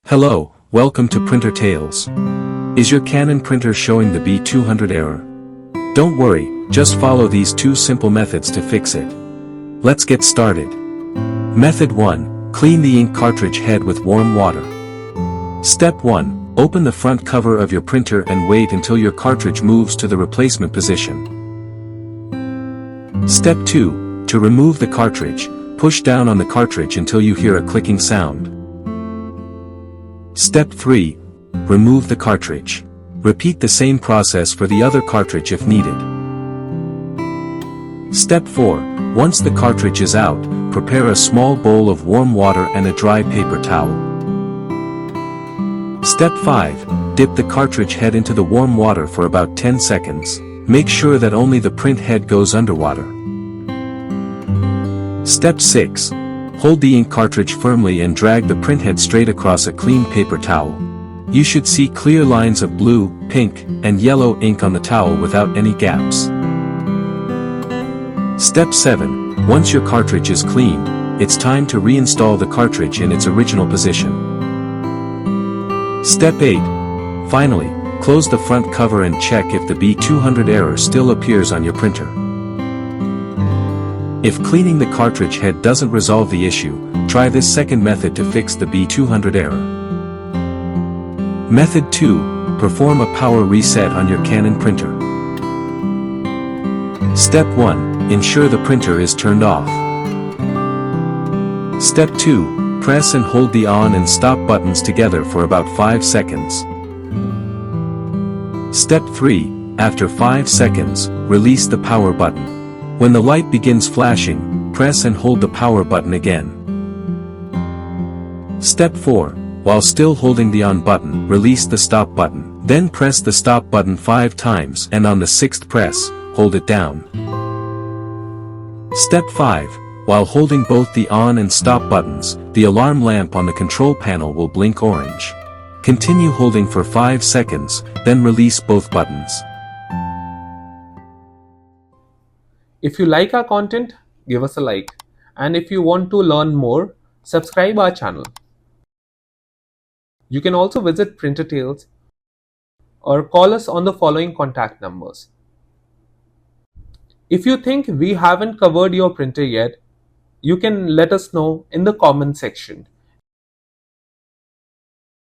Hello, welcome to Printer Tales. Is your Canon printer showing the B200 error? Don't worry, just follow these two simple methods to fix it. Let's get started. Method 1. Clean the ink cartridge head with warm water. Step 1. Open the front cover of your printer and wait until your cartridge moves to the replacement position. Step 2. To remove the cartridge, push down on the cartridge until you hear a clicking sound. Step 3. Remove the cartridge. Repeat the same process for the other cartridge if needed. Step 4. Once the cartridge is out, prepare a small bowl of warm water and a dry paper towel. Step 5. Dip the cartridge head into the warm water for about 10 seconds. Make sure that only the print head goes underwater. Step 6. Hold the ink cartridge firmly and drag the printhead straight across a clean paper towel. You should see clear lines of blue, pink, and yellow ink on the towel without any gaps. Step 7. Once your cartridge is clean, it's time to reinstall the cartridge in its original position. Step 8. Finally, close the front cover and check if the B200 error still appears on your printer. If cleaning the cartridge head doesn't resolve the issue, try this second method to fix the B200 error. Method 2. Perform a power reset on your Canon printer. Step 1. Ensure the printer is turned off. Step 2. Press and hold the on and stop buttons together for about 5 seconds. Step 3. After 5 seconds, release the power button. When the light begins flashing, press and hold the power button again. Step 4. While still holding the on button, release the stop button. Then press the stop button 5 times and on the 6th press, hold it down. Step 5. While holding both the on and stop buttons, the alarm lamp on the control panel will blink orange. Continue holding for 5 seconds, then release both buttons. If you like our content, give us a like. And if you want to learn more, subscribe our channel. You can also visit Printer Tales or call us on the following contact numbers. If you think we haven't covered your printer yet, you can let us know in the comment section.